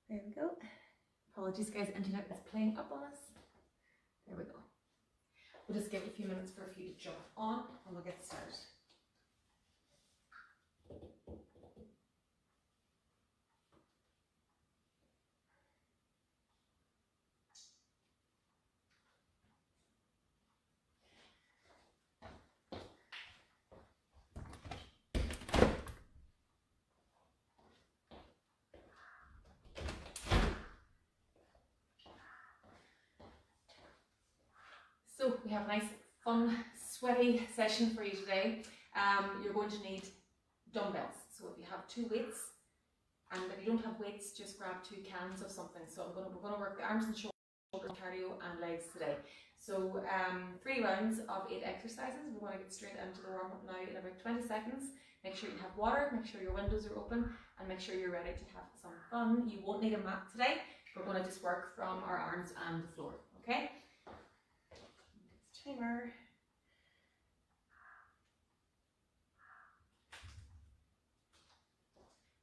There we go. Apologies guys, internet is playing up on us. There we go. We'll just give it a few minutes for you to jump on and we'll get started. So we have a nice, fun, sweaty session for you today. You're going to need dumbbells. So if you have 2 weights, and if you don't have weights, just grab 2 cans of something. So we're going to work the arms and shoulders, cardio and legs today. So 3 rounds of 8 exercises. We're going to get straight into the warm-up now in about 20 seconds. Make sure you have water, make sure your windows are open, and make sure you're ready to have some fun. You won't need a mat today. We're going to just work from our arms and the floor, okay? Timer.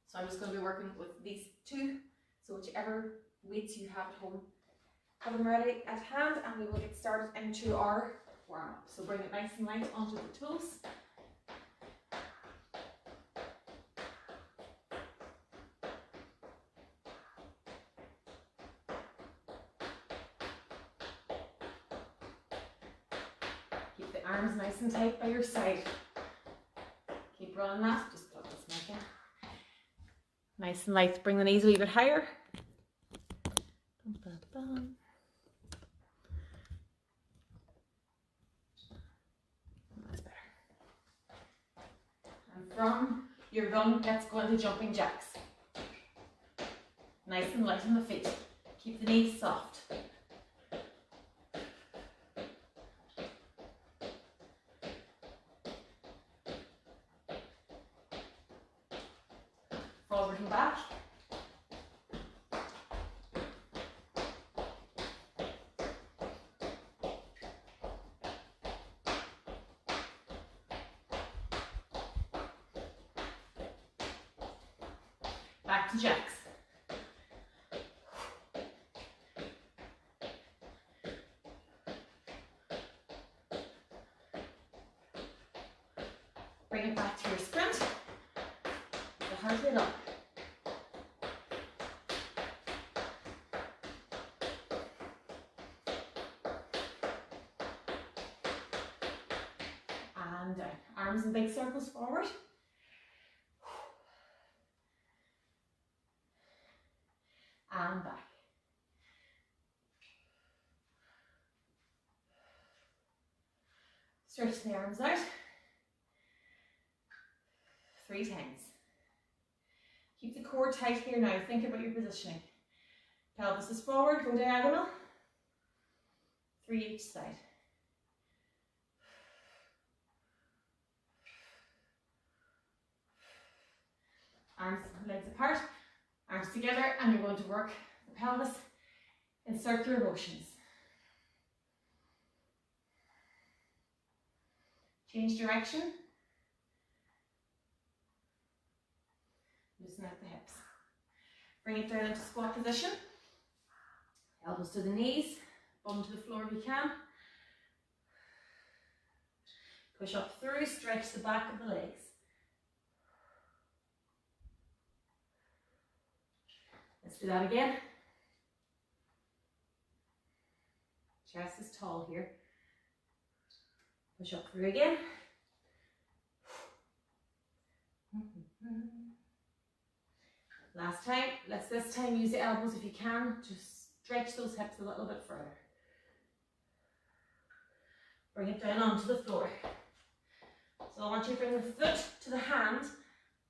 So I'm just going to be working with these 2. So whichever weights you have at home, have them ready at hand, and we will get started into our warm-up. So bring it nice and light onto the toes. Keep the arms nice and tight by your side. Keep running that. Just plug this mic in. Nice and light. Bring the knees a wee bit higher. That's better. And from your run, let's go into jumping jacks. Nice and light on the feet. Keep the knees soft. Forward and back. Back to jacks. Bring it back to your sprint. The heart rate up. And down. Arms in big circles forward. And back. Stretch the arms out. 3 times. Keep the core tight here now. Think about your positioning. Pelvis is forward, go diagonal. 3 each side. Arms, legs apart, arms together, and you're going to work the pelvis in circular motions. Change direction. Loosen out the hips. Bring it down into squat position. Elbows to the knees, bum to the floor if you can. Push up through, stretch the back of the legs. Let's do that again. Chest is tall here. Push up through again. Last time. Let's this time use the elbows if you can to stretch those hips a little bit further. Bring it down onto the floor. So I want you to bring the foot to the hand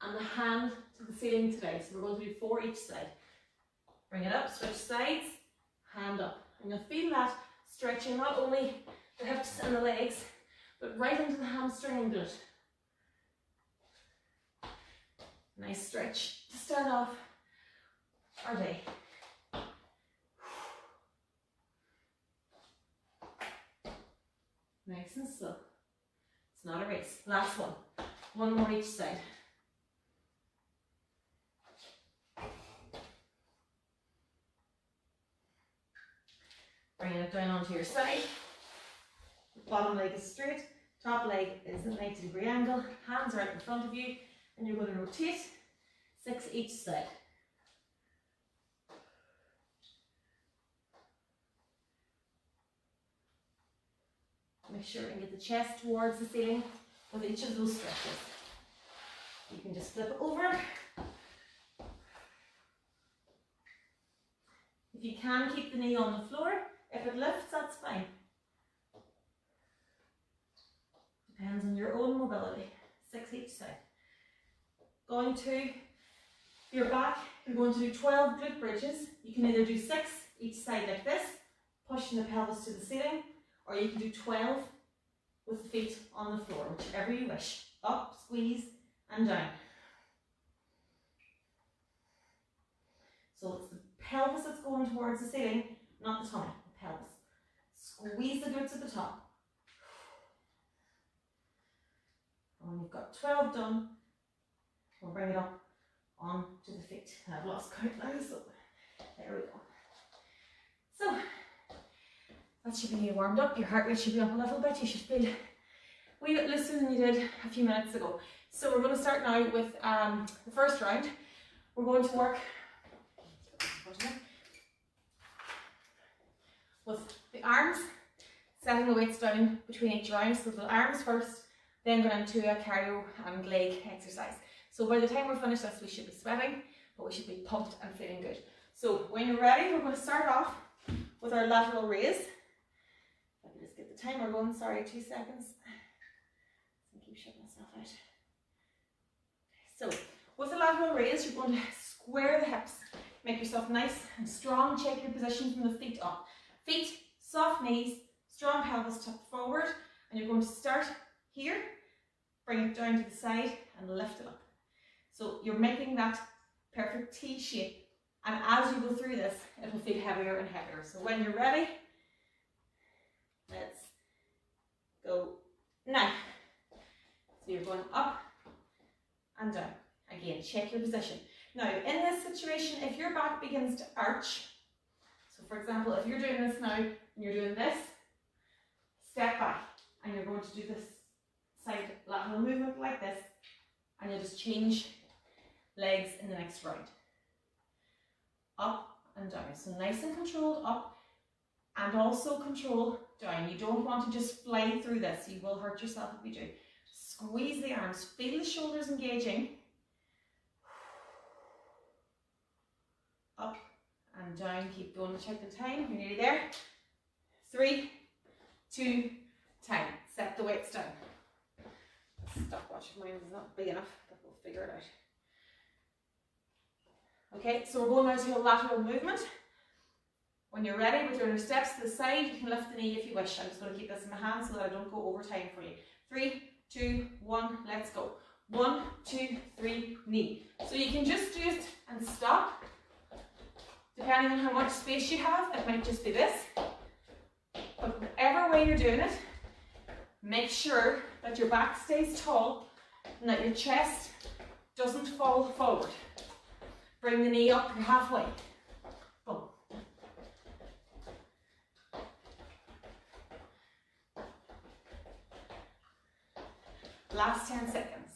and the hand to the ceiling today. So we're going to do 4 each side. Bring it up, switch sides, hand up. And you'll feel that stretching not only the hips and the legs, but right into the hamstring and glute. Nice stretch to start off our day. Nice and slow. It's not a race. Last one. 1 more each side. Bringing it down onto your side. Bottom leg is straight, top leg is at 90-degree angle, hands are out in front of you, and you're going to rotate 6 each side. Make sure and get the chest towards the ceiling with each of those stretches. You can just flip it over. If you can, keep the knee on the floor. If it lifts, that's fine. Depends on your own mobility. 6 each side. Going to your back, you're going to do 12 glute bridges. You can either do 6 each side like this, pushing the pelvis to the ceiling, or you can do 12 with the feet on the floor, whichever you wish. Up, squeeze, and down. So it's the pelvis that's going towards the ceiling, not the tummy, the pelvis. Squeeze the glutes at the top. And when you've got 12 done, we'll bring it up on to the feet. I've lost count now, so there we go. So that should be warmed up. Your heart rate should be up a little bit. You should feel a wee bit looser than you did a few minutes ago. So we're going to start now with the first round. We're going to work with the arms, setting the weights down between each round. So the arms first, then going into a cardio and leg exercise. So by the time we're finished this, we should be sweating, but we should be pumped and feeling good. So when you're ready, we're going to start off with our lateral raise. Let me just get the timer going, sorry, 2 seconds. I keep shutting myself out. So with the lateral raise, you're going to square the hips. Make yourself nice and strong. Check your position from the feet up. Feet, soft knees, strong pelvis tucked forward. And you're going to start here, bring it down to the side and lift it up. So you're making that perfect T shape. And as you go through this, it will feel heavier and heavier. So when you're ready, let's go now. So you're going up and down. Again, check your position. Now, in this situation, if your back begins to arch, so for example, if you're doing this now and you're doing this, step back and you're going to do this side lateral movement like this, and you'll just change legs in the next round. Up and down. So nice and controlled up, and also control down. You don't want to just fly through this. You will hurt yourself if you do. Squeeze the arms. Feel the shoulders engaging. Up and down. Keep going. Check the time. You're nearly there. 3, 2, time. Set the weights down. Stopwatch of mine is not big enough, but we'll figure it out. Okay, so we're going now to a lateral movement. When you're ready with your steps to the side, you can lift the knee if you wish. I'm just going to keep this in my hand so that I don't go over time for you. 3, 2, 1, let's go. 1, 2, 3, knee. So you can just do it and stop. Depending on how much space you have, it might just be this. But whatever way you're doing it, make sure that your back stays tall and that your chest doesn't fall forward. Bring the knee up, you're halfway. Boom. Last 10 seconds.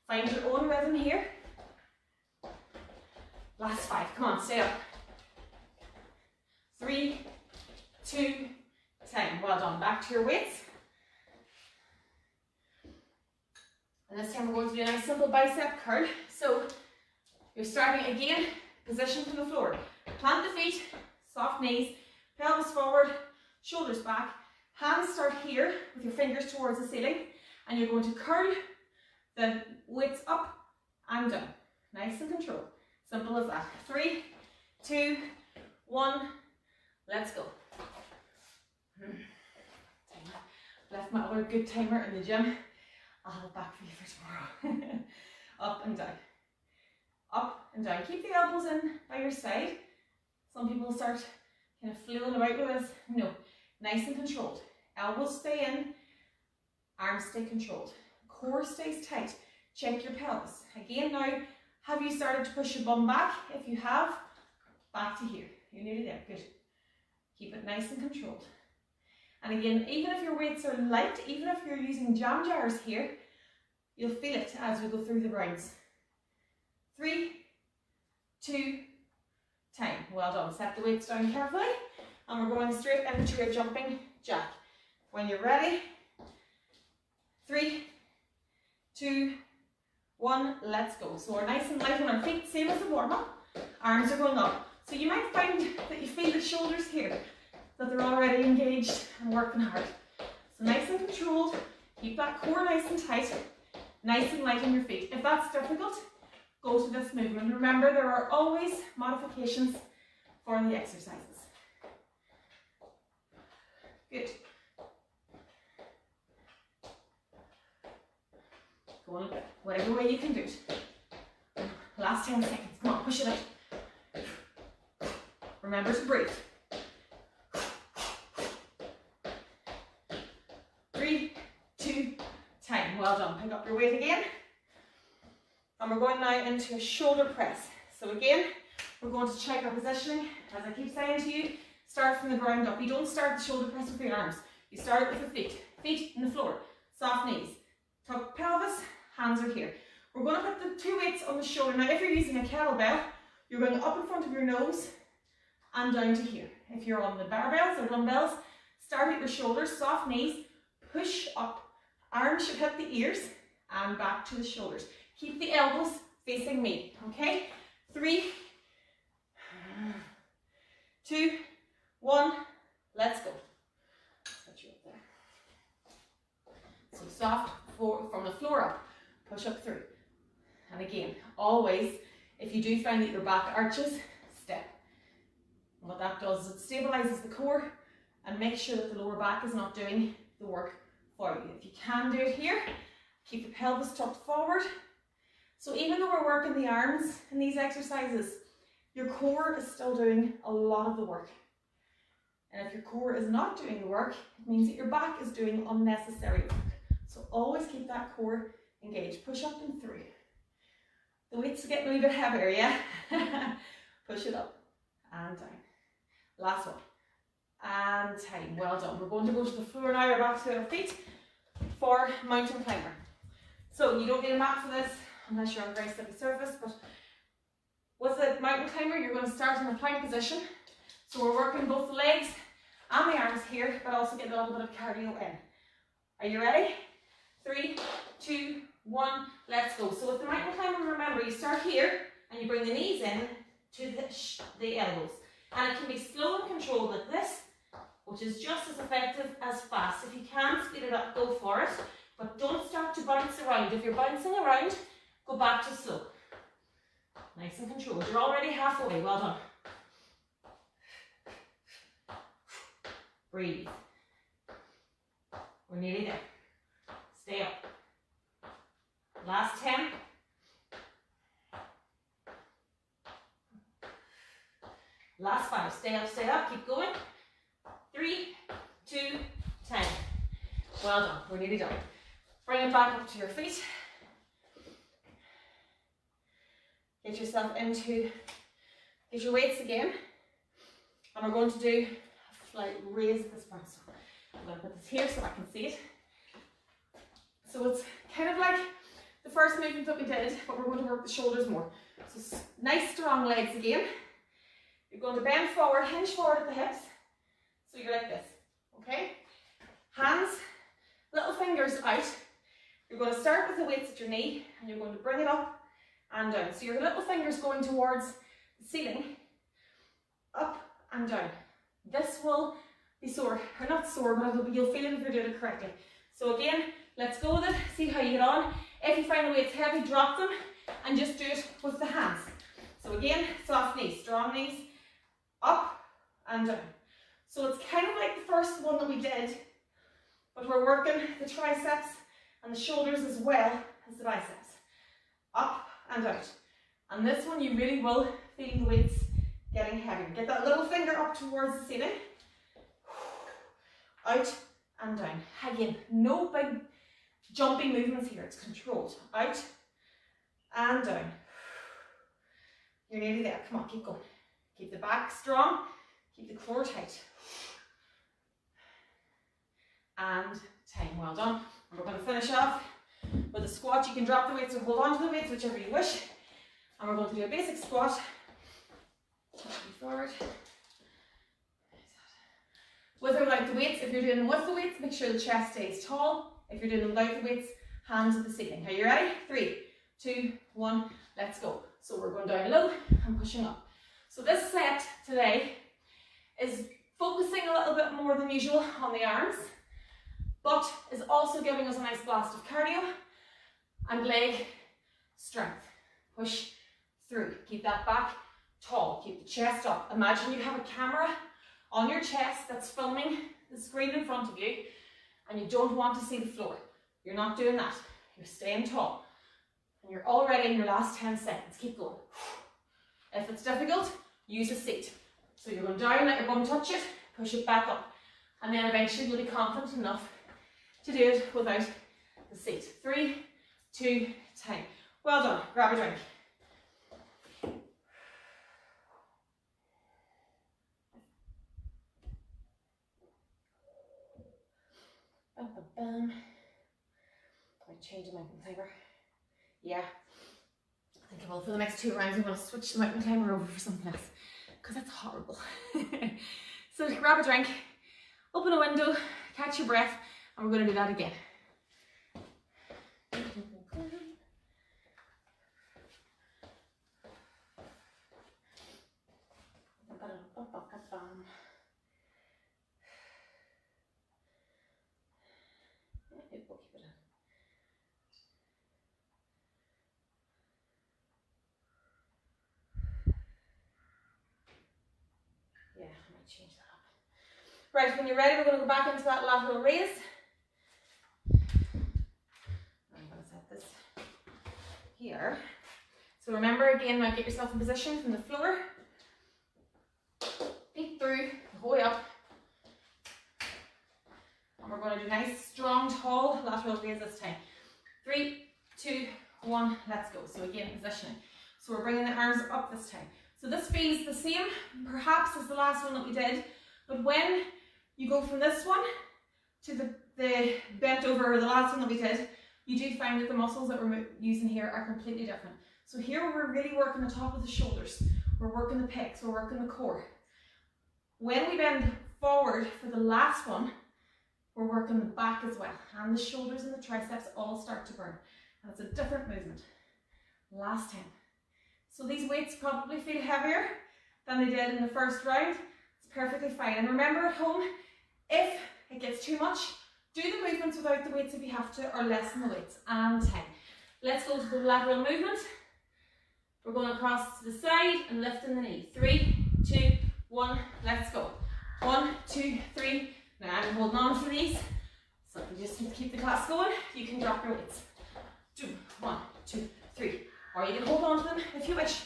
Find your own rhythm here. Last 5, come on, stay up. 3, 2, time. Well done. Back to your weights. And this time we're going to do a nice simple bicep curl. So you're starting again, position from the floor. Plant the feet, soft knees, pelvis forward, shoulders back. Hands start here with your fingers towards the ceiling, and you're going to curl the weights up and down. Nice and controlled. Simple as that. 3, 2, 1, let's go. Left my other good timer in the gym. I'll have it back for you for tomorrow. Up and down. Up and down. Keep the elbows in by your side. Some people start kind of flailing about with this. No, nice and controlled. Elbows stay in, arms stay controlled. Core stays tight. Check your pelvis. Again now, have you started to push your bum back? If you have, back to here. You're nearly there. Good. Keep it nice and controlled. And again, even if your weights are light, even if you're using jam jars here, you'll feel it as we go through the rounds. 3, 2, time. Well done. Set the weights down carefully. And we're going straight into a jumping jack. When you're ready, 3, 2, 1, let's go. So we're nice and light on our feet, same as the warm-up. Arms are going up. So you might find that you feel the shoulders here, that they're already engaged and working hard. So nice and controlled. Keep that core nice and tight, nice and light on your feet. If that's difficult, go to this movement. Remember, there are always modifications for the exercises. Good. Go on, whatever way you can do it. Last 10 seconds. Come on, push it out. Remember to breathe. 3, 2, time. Well done. Pick up your weight again. And we're going now into a shoulder press. So again, we're going to check our positioning. As I keep saying to you, start from the ground up. You don't start the shoulder press with your arms. You start with the feet. Feet in the floor. Soft knees. Tuck pelvis. Hands are here. We're going to put the 2 weights on the shoulder. Now, if you're using a kettlebell, you're going up in front of your nose and down to here. If you're on the barbells or dumbbells, start at your shoulders, soft knees, push up. Arms should hit the ears and back to the shoulders. Keep the elbows facing me, okay? 3, 2, 1, let's go. Set you up there. So soft from the floor up, push up through. And again, always, if you do find that your back arches, step. And what that does is it stabilizes the core and makes sure that the lower back is not doing the work for you. If you can do it here, keep the pelvis tucked forward. So even though we're working the arms in these exercises, your core is still doing a lot of the work. And if your core is not doing the work, it means that your back is doing unnecessary work. So always keep that core engaged. Push up and through. The weights are getting a wee bit heavier, yeah? Push it up and down. Last one. And time. Well done. We're going to go to the floor now, or back to our feet for mountain climber. So you don't need a mat for this unless you're on a very slippery surface, but with the mountain climber, you're going to start in a plank position. So we're working both the legs and the arms here, but also getting a little bit of cardio in. Are you ready? 3, 2, 1, let's go. So with the mountain climber, remember, you start here and you bring the knees in to the elbows. And it can be slow and controlled like this, which is just as effective as fast. If you can speed it up, go for it. But don't start to bounce around. If you're bouncing around, go back to slow. Nice and controlled. You're already halfway. Well done. Breathe. We're nearly there. Stay up. Last 10. Last 5. Stay up, keep going. 3, 2, 10. Well done. We're nearly done. Bring it back up to your feet. Get yourself into, get your weights again. And we're going to do a slight raise at this point. So I'm going to put this here so I can see it. So it's kind of like the first movement that we did, but we're going to work the shoulders more. So nice strong legs again. You're going to bend forward, hinge forward at the hips. So you're like this, okay? Hands, little fingers out. You're going to start with the weights at your knee and you're going to bring it up and down. So your little fingers going towards the ceiling, up and down. This will be sore, or not sore, but you'll feel it if you're doing it correctly. So again, let's go with it, see how you get on. If you find the weights heavy, drop them and just do it with the hands. So again, soft knees, strong knees, up and down. So it's kind of like the first one that we did, but we're working the triceps and the shoulders as well as the biceps. Up and out. And this one you really will feel the weights getting heavier. Get that little finger up towards the ceiling. Out and down. Again, no big jumping movements here. It's controlled. Out and down. You're nearly there. Come on, keep going. Keep the back strong, keep the core tight. And 10, well done. And we're going to finish off with a squat. You can drop the weights or hold on to the weights, whichever you wish. And we're going to do a basic squat. Forward. With or without the weights, if you're doing them with the weights, make sure the chest stays tall. If you're doing them without the weights, hands at the ceiling. Are you ready? 3, 2, 1, let's go. So we're going down low and pushing up. So this set today is focusing a little bit more than usual on the arms, but is also giving us a nice blast of cardio and leg strength. Push through. Keep that back tall. Keep the chest up. Imagine you have a camera on your chest that's filming the screen in front of you and you don't want to see the floor. You're not doing that. You're staying tall. And you're already in your last 10 seconds. Keep going. If it's difficult, use a seat. So you're going down, let your bum touch it, push it back up. And then eventually you'll be confident enough to do it without the seat. 3, 2, 10. Well done. Grab a drink. Bum, bum, bum. I change the mountain climber. Yeah, I think I will. For the next 2 rounds, I'm going to switch the mountain climber over for something else because that's horrible. So grab a drink, open a window, catch your breath, and we're going to do that again. Yeah, I might change that up. Right, when you're ready, we're going to go back into that lateral raise. I'm going to set this here. So remember, again, now get yourself in position from the floor. Feet through, the whole way up. And we're going to do nice, strong, tall lateral raise this time. 3, 2, 1, let's go. So again, positioning. So we're bringing the arms up this time. So this feels the same, perhaps, as the last one that we did, but when you go from this one to the bent over, or the last one that we did, you do find that the muscles that we're using here are completely different. So here we're really working the top of the shoulders, we're working the pecs, we're working the core. When we bend forward for the last one, we're working the back as well, and the shoulders and the triceps all start to burn, and it's a different movement. Last time. So these weights probably feel heavier than they did in the first round. It's perfectly fine. And remember at home, if it gets too much, do the movements without the weights if you have to, or lessen the weights. And 10. Let's go to the lateral movement. We're going across to the side and lifting the knee. 3, 2, 1, let's go. 1, 2, 3. Now I'm holding on for these. So you just need to keep the class going. You can drop your weights. 2, 1, 2, 3. Or you can hold on to them if you wish.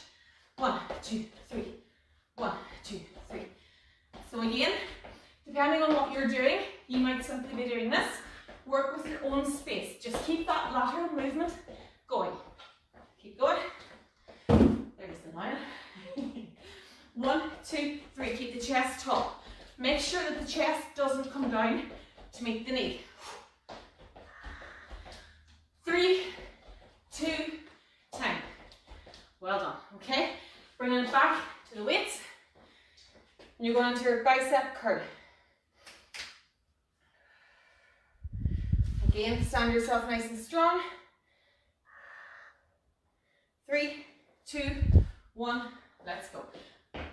1, 2, 3. 1, 2, 3. So again, depending on what you're doing, you might simply be doing this. Work with your own space. Just keep that lateral movement going. Keep going. There's the line. 1, 2, 3. Keep the chest tall. Make sure that the chest doesn't come down to meet the knee. 3, 2, 10. Well done. Okay, bringing it back to the weights. And you're going into your bicep curl. Again, stand yourself nice and strong. 3, 2, 1, let's go.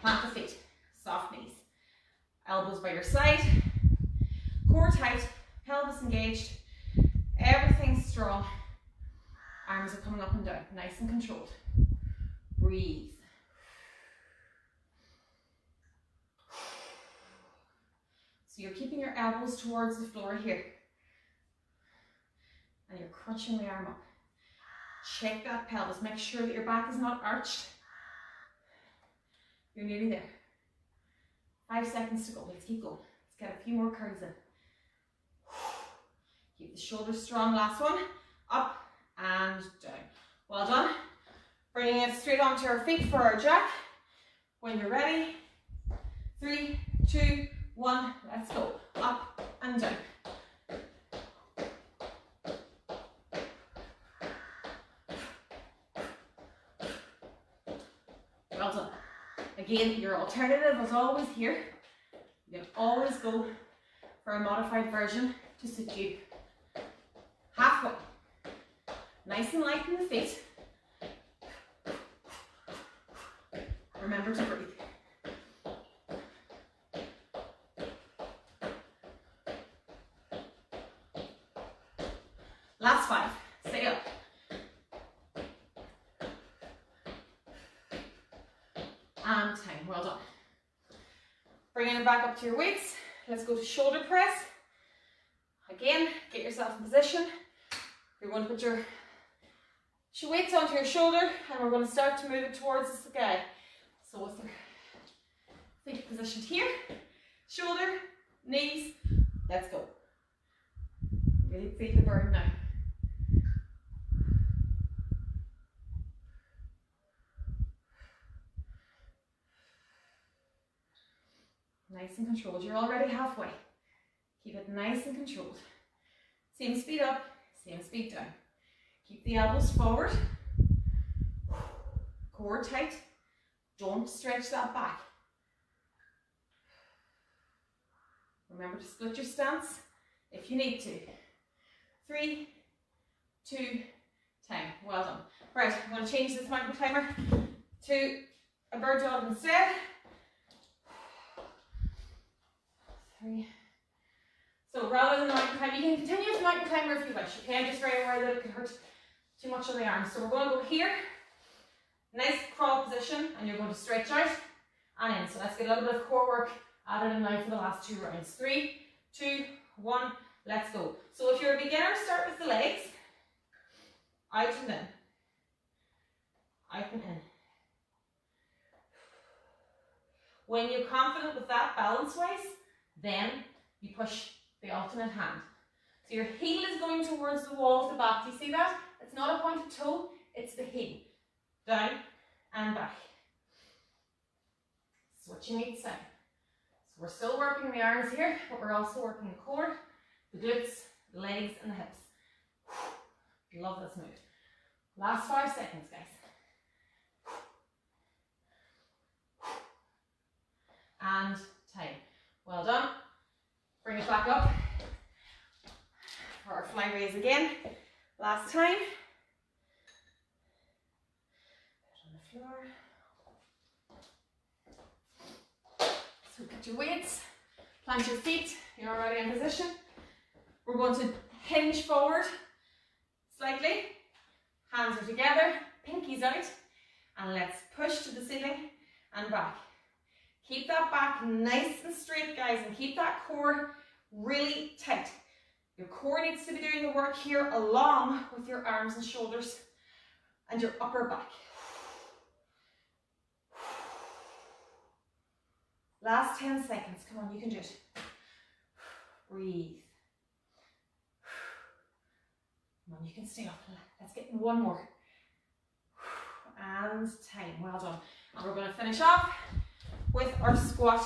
Plant the feet, soft knees. Elbows by your side, core tight, pelvis engaged, everything's strong. Arms are coming up and down, nice and controlled. Breathe. So you're keeping your elbows towards the floor here. And you're crunching the arm up. Check that pelvis, make sure that your back is not arched. You're nearly there. 5 seconds to go, let's keep going. Let's get a few more curls in. Keep the shoulders strong, last one. Up and down. Well done. Bringing it straight onto our feet for our jack. When you're ready, 3, 2, 1, let's go. Up and down. Well done. Again, your alternative is always here. You can always go for a modified version to suit you. Halfway. Nice and light in the feet. Remember to breathe. Last 5. Stay up. And time. Well done. Bringing it back up to your weights. Let's go to shoulder press. Again, get yourself in position. You're going to put your weights onto your shoulder and we're going to start to move it towards the sky. So with your feet positioned here, shoulder, knees, let's go. Really feel the burn now. Nice and controlled. You're already halfway. Keep it nice and controlled. Same speed up, same speed down. Keep the elbows forward. Core tight. Don't stretch that back. Remember to split your stance if you need to. 3, 2, time. Well done. Right, I'm going to change this micro timer to a bird dog instead. 3. So rather than the micro timer, you can continue with the micro timer if you wish. Okay, I'm just very aware that it could hurt too much on the arms. So we're going to go here. Nice crawl position, and you're going to stretch out and in. So let's get a little bit of core work added in now for the last 2 rounds. 3, 2, 1, let's go. So if you're a beginner, start with the legs. Out and in. Out and in. When you're confident with that balance-wise, then you push the alternate hand. So your heel is going towards the wall of the back. Do you see that? It's not a pointed toe, it's the heel. Down and back. Switching each side. So we're still working the arms here, but we're also working the core, the glutes, the legs, and the hips. Love this move. Last 5 seconds, guys. And time. Well done. Bring it back up for our fly raise again. Last time. Put on the floor. So get your weights, plant your feet. You're already in position. We're going to hinge forward slightly. Hands are together, pinkies out, and let's push to the ceiling and back. Keep that back nice and straight, guys, and keep that core really tight. Your core needs to be doing the work here along with your arms and shoulders and your upper back. Last 10 seconds. Come on, you can do it. Breathe. Come on, you can stay up. Let's get one more. And time. Well done. And we're going to finish off with our squat.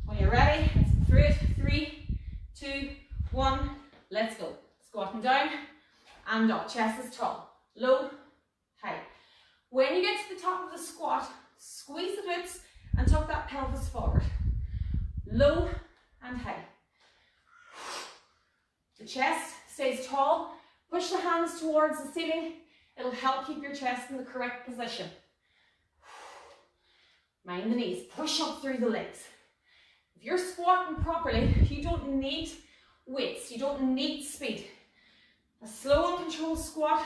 When you're ready, let's go through it. 3, 2, 1. Let's go. Squatting down and up. Chest is tall. Low, high. When you get to the top of the squat, squeeze the glutes and tuck that pelvis forward. Low and high. The chest stays tall. Push the hands towards the ceiling. It'll help keep your chest in the correct position. Mind the knees. Push up through the legs. If you're squatting properly, you don't need weights. You don't need speed. A slow and controlled squat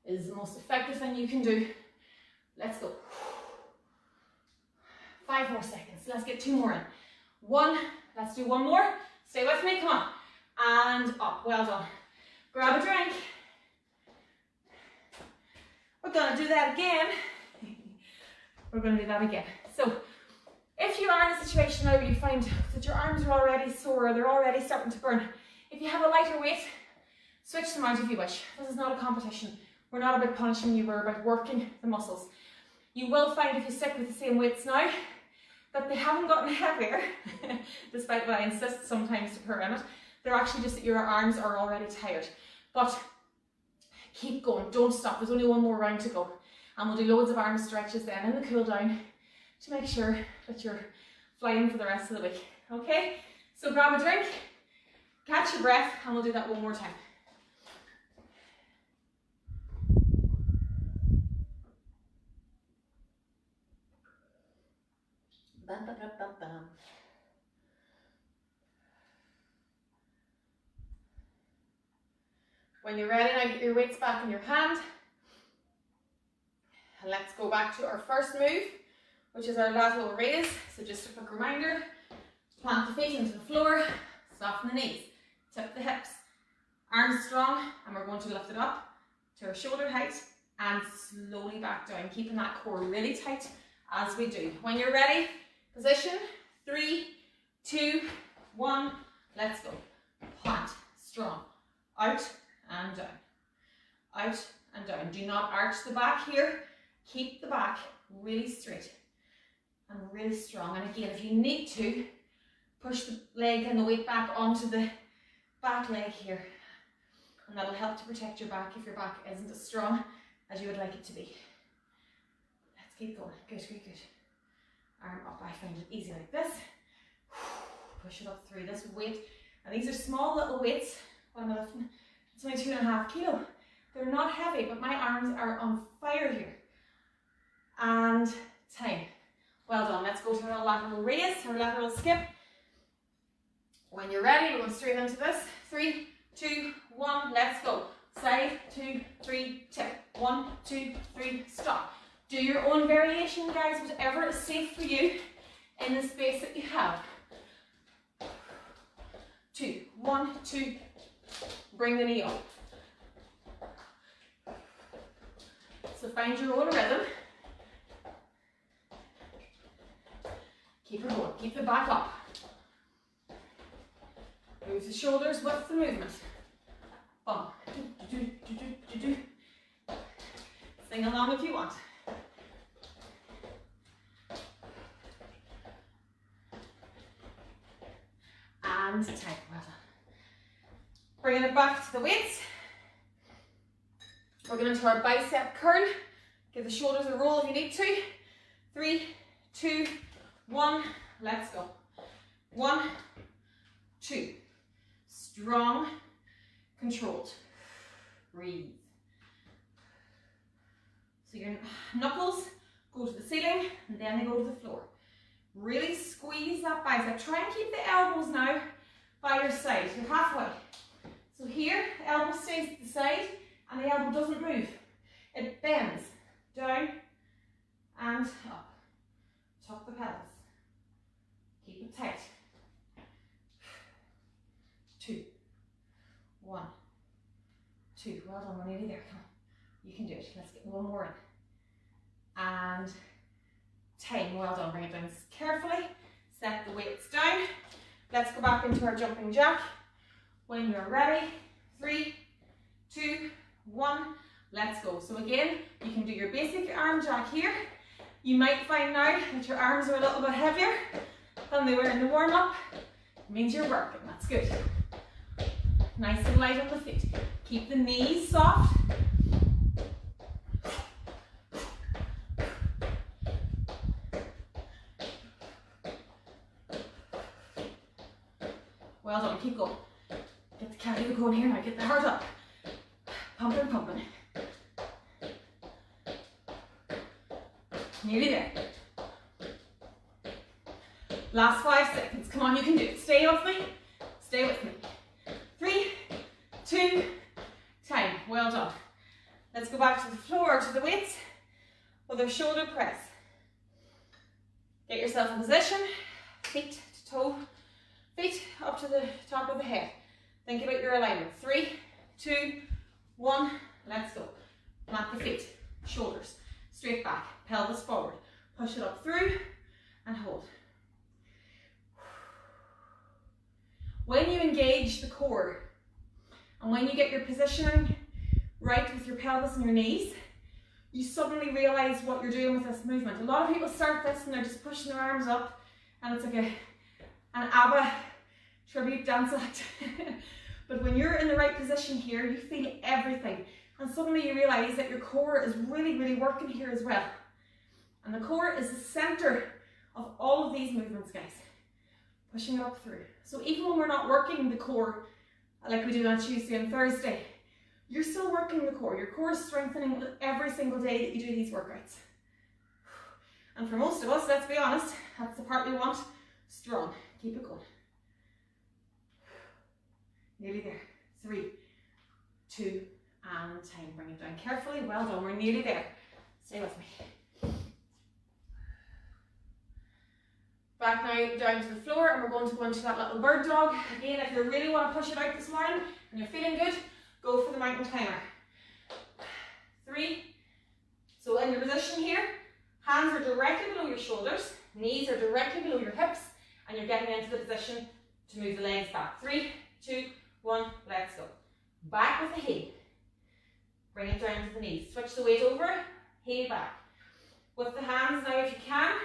is the most effective thing you can do. Let's go. 5 more seconds. Let's get 2 more in. 1. Let's do 1 more. Stay with me. Come on. And up. Well done. Grab a drink. We're going to do that again. We're going to do that again. So, if you are in a situation now where you find that your arms are already sore, they're already starting to burn, if you have a lighter weight, switch them out if you wish. This is not a competition. We're not about punishing you, we're about working the muscles. You will find if you stick with the same weights now that they haven't gotten heavier, despite what I insist sometimes to put in it. They're actually just that your arms are already tired. But keep going, don't stop. There's only one more round to go. And we'll do loads of arm stretches then in the cool down to make sure that you're flying for the rest of the week. Okay? So grab a drink, catch your breath, and we'll do that one more time. Bam, bam, bam, bam, bam. When you're ready, now get your weights back in your hand. And let's go back to our first move, which is our lateral raise. So just a quick reminder, plant the feet into the floor, soften the knees, tip the hips, arms strong, and we're going to lift it up to our shoulder height and slowly back down, keeping that core really tight as we do. When you're ready, position, 3, 2, 1, let's go. Plant, strong, out and down, out and down. Do not arch the back here. Keep the back really straight and really strong. And again, if you need to, push the leg and the weight back onto the back leg here. And that'll help to protect your back if your back isn't as strong as you would like it to be. Let's keep going. Good, good, good. Arm up. I find it easy like this. Push it up through this weight. And these are small little weights. What am I lifting? It's only 2.5 kilo. They're not heavy, but my arms are on fire here. And time. Well done. Let's go to our lateral raise, our lateral skip. When you're ready, we're going straight into this. 3, 2, 1, let's go. Side, 2, 3, tip. 1, 2, 3, stop. Do your own variation, guys, whatever is safe for you in the space that you have. 2, 1, 2, bring the knee up. So find your own rhythm. Keep it going, keep the back up. Move the shoulders with the movement. Bum. Sing along if you want. And tight, well done. Bringing it back to the weights. We're going into our bicep curl. Give the shoulders a roll if you need to. 3, 2, 1, let's go. 1, 2. Strong, controlled. Breathe. So your knuckles go to the ceiling and then they go to the floor. Really squeeze that bicep. Try and keep the elbows now by your side. You're halfway. So here, the elbow stays at the side and the elbow doesn't move. It bends down and up. Tuck the pelvis. Keep it tight. 2, 1, 2. Well done, we're nearly there. Come on. You can do it. Let's get one more in. And time. Well done. Bring it down carefully. Set the weights down. Let's go back into our jumping jack. When you're ready, 3, 2, 1, let's go. So again, you can do your basic arm jack here. You might find now that your arms are a little bit heavier than they were in the warm-up. It means you're working. That's good. Nice and light on the feet. Keep the knees soft. Well done, keep going. Get the cardio going here now, get the heart up. Pumping, pumping. Nearly there. Last 5 seconds, come on, you can do it. Stay with me, stay with me. 3, 2, time, well done. Let's go back to the floor, to the weights, with our shoulder press. Get yourself in position, feet to toe, feet up to the top of the head. Think about your alignment. 3, 2, 1, let's go. Plant the feet, shoulders, straight back, pelvis forward. Push it up through and hold. When you engage the core and when you get your positioning right with your pelvis and your knees, you suddenly realize what you're doing with this movement. A lot of people start this and they're just pushing their arms up, and it's like an ABBA tribute dance act. But when you're in the right position here, you feel everything, and suddenly you realize that your core is really, really working here as well. And the core is the center of all of these movements, guys. Pushing it up through. So even when we're not working the core like we do on Tuesday and Thursday, you're still working the core. Your core is strengthening every single day that you do these workouts. And for most of us, let's be honest, that's the part we want strong. Keep it going. Nearly there. 3, 2, and time. Bring it down carefully. Well done. We're nearly there. Stay with me. Back now down to the floor, and we're going to go into that little bird dog. Again, if you really want to push it out this morning and you're feeling good, go for the mountain climber. 3. So in your position here, hands are directly below your shoulders, knees are directly below your hips, and you're getting into the position to move the legs back. 3, 2, 1, let's go. Back with the heel. Bring it down to the knees. Switch the weight over, heel back. With the hands now, if you can,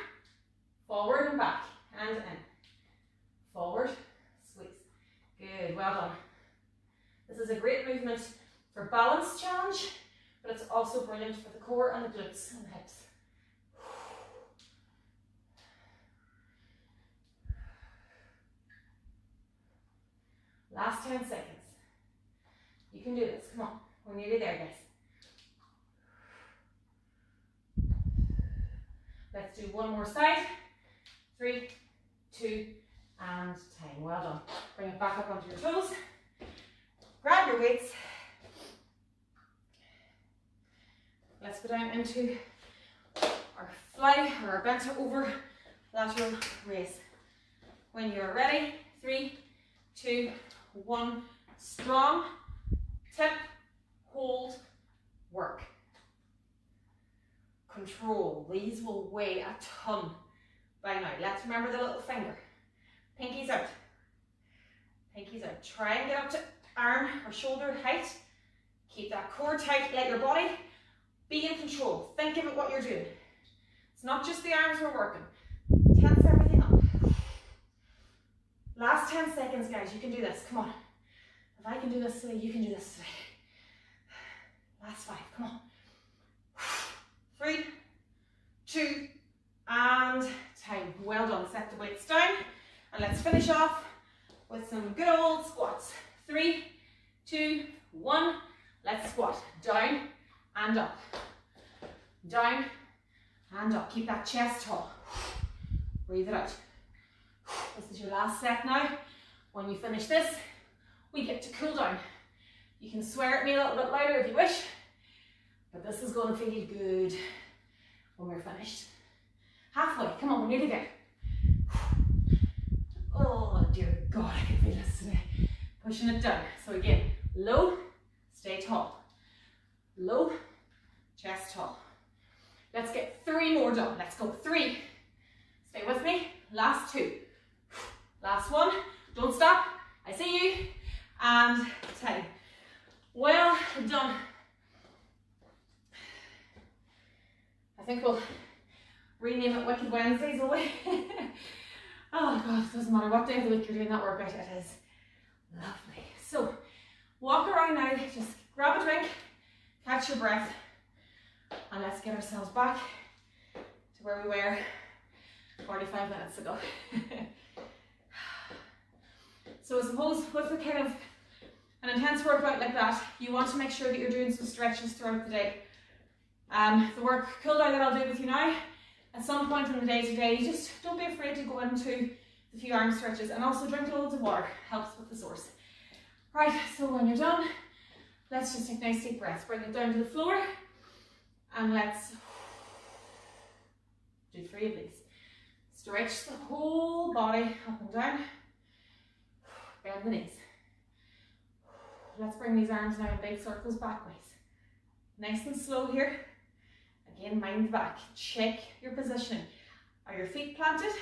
forward and back, and in. Forward, squeeze. Good, well done. This is a great movement for balance challenge, but it's also brilliant for the core and the glutes and the hips. Last 10 seconds. You can do this, come on. We're nearly there, guys. Let's do one more side. 3, 2, and time. Well done. Bring it back up onto your toes. Grab your weights. Let's go down into our fly or our bent over lateral raise. When you're ready, 3, 2, 1, strong, tip, hold, work. Control. These will weigh a ton by now. Let's remember the little finger. Pinkies out. Pinkies out. Try and get up to arm or shoulder height. Keep that core tight. Let your body be in control. Think about what you're doing. It's not just the arms we're working. Tense everything up. Last 10 seconds, guys. You can do this. Come on. If I can do this today, you can do this today. Last 5. Come on. 3, 2, and time. Well done. Set the weights down. And let's finish off with some good old squats. 3, 2, 1. Let's squat. Down and up. Down and up. Keep that chest tall. Breathe it out. This is your last set now. When you finish this, we get to cool down. You can swear at me a little bit louder if you wish, but this is going to feel good when we're finished. Halfway. Come on, we're nearly there. Oh dear God, I can feel this today. Pushing it down. So again, low, stay tall. Low, chest tall. Let's get 3 more done. Let's go. 3. Stay with me. Last 2. Last 1. Don't stop. I see you. And 10. Well done. I think we'll rename it Wicked Wednesdays away. Oh God, it doesn't matter what day of the week you're doing that workout, it is lovely. So, walk around now, just grab a drink, catch your breath, and let's get ourselves back to where we were 45 minutes ago. So I suppose with a kind of an intense workout like that, you want to make sure that you're doing some stretches throughout the day. The work cool down that I'll do with you now, at some point in the day today, just don't be afraid to go into the few arm stretches, and also drink loads of water, helps with the sores. Right, so when you're done, let's just take nice deep breaths. Bring it down to the floor, and let's do 3 of these. Stretch the whole body up and down, bend the knees. Let's bring these arms now in big circles backwards. Nice and slow here. Again, mind back. Check your positioning. Are your feet planted?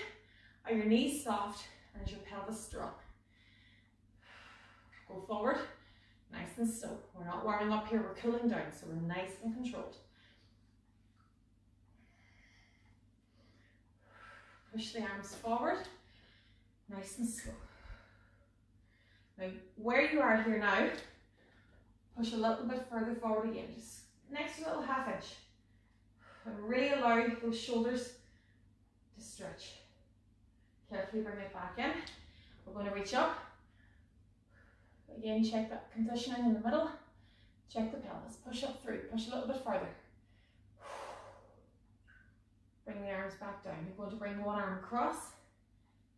Are your knees soft? And is your pelvis strong? Go forward. Nice and slow. We're not warming up here, we're cooling down, so we're nice and controlled. Push the arms forward, nice and slow. Now, where you are here now, push a little bit further forward again, just next to a little half inch. And really allow those shoulders to stretch. Carefully bring it back in. We're going to reach up. Again, check that conditioning in the middle. Check the pelvis. Push up through. Push a little bit further. Bring the arms back down. You're going to bring one arm across,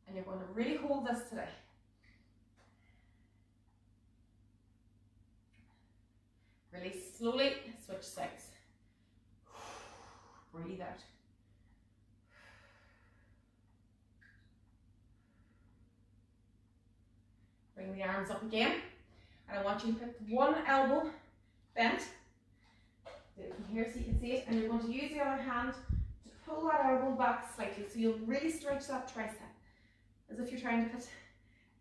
and you're going to really hold this today. Release slowly. Switch sides. Breathe out. Bring the arms up again, and I want you to put one elbow bent. Do it from here so you can see it, and you're going to use the other hand to pull that elbow back slightly, so you'll really stretch that tricep, as if you're trying to put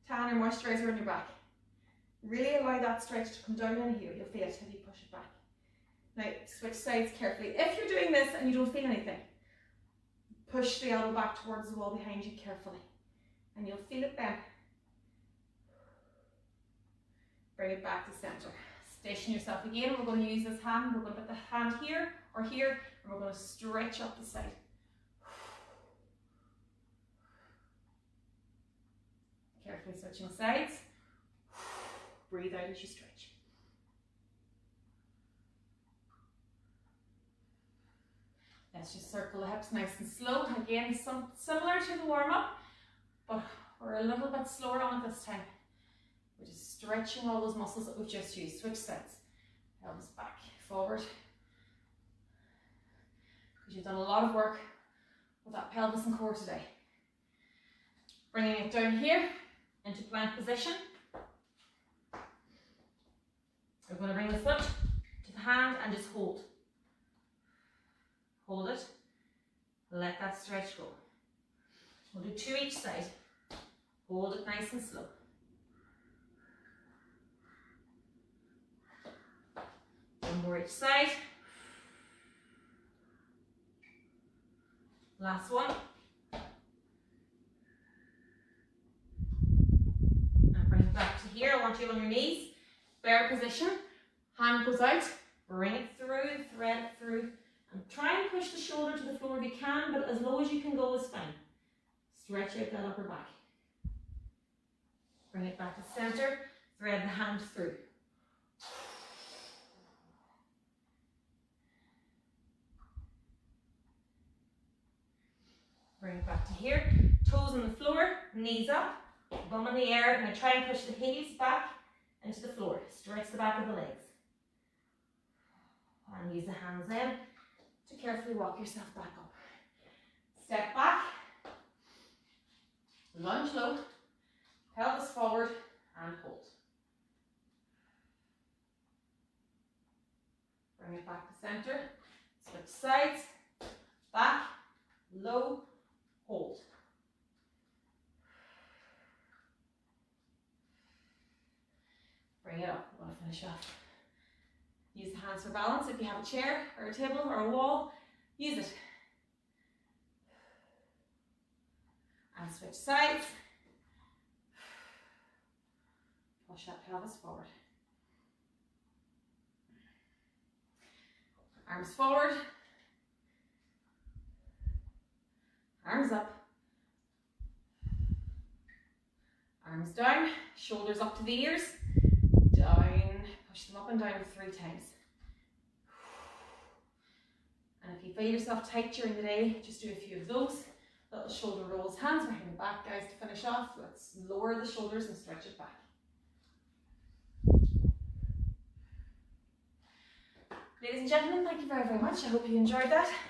tan or moisturizer on your back. Really allow that stretch to come down in here. You'll feel it as you push it back. Now, switch sides carefully. If you're doing this and you don't feel anything, push the elbow back towards the wall behind you carefully, and you'll feel it then. Bring it back to center. Station yourself again. We're going to use this hand. We're going to put the hand here or here, and we're going to stretch up the side. Carefully switching sides. Breathe out as you stretch. Let's just circle the hips nice and slow. Again, similar to the warm-up, but we're a little bit slower on it this time. We're just stretching all those muscles that we've just used. Switch sides. Elbows back, forward. Because you've done a lot of work with that pelvis and core today. Bringing it down here into plank position. We're going to bring the foot to the hand and just hold. Hold it. Let that stretch go. We'll do 2 each side. Hold it nice and slow. One more each side. Last one. And bring it back to here. I want you on your knees. Bear position. Hand goes out. Bring it through, thread it through. And try and push the shoulder to the floor if you can, but as low as you can go is fine. Stretch out that upper back. Bring it back to center. Thread the hand through. Bring it back to here. Toes on the floor, knees up, bum in the air. Now try and push the heels back into the floor. Stretch the back of the legs. And use the hands then to carefully walk yourself back up. Step back. Lunge low. Pelvis forward and hold. Bring it back to center. Switch sides. Back. Low. Hold. Bring it up. We want to finish off. Use the hands for balance. If you have a chair or a table or a wall, use it. And switch sides. Push that pelvis forward. Arms forward. Arms up. Arms down. Shoulders up to the ears. Down. Push them up and down 3 times. And if you feel yourself tight during the day, just do a few of those. Little shoulder rolls. Hands behind the back, guys, to finish off. Let's lower the shoulders and stretch it back. Ladies and gentlemen, thank you very, very much. I hope you enjoyed that.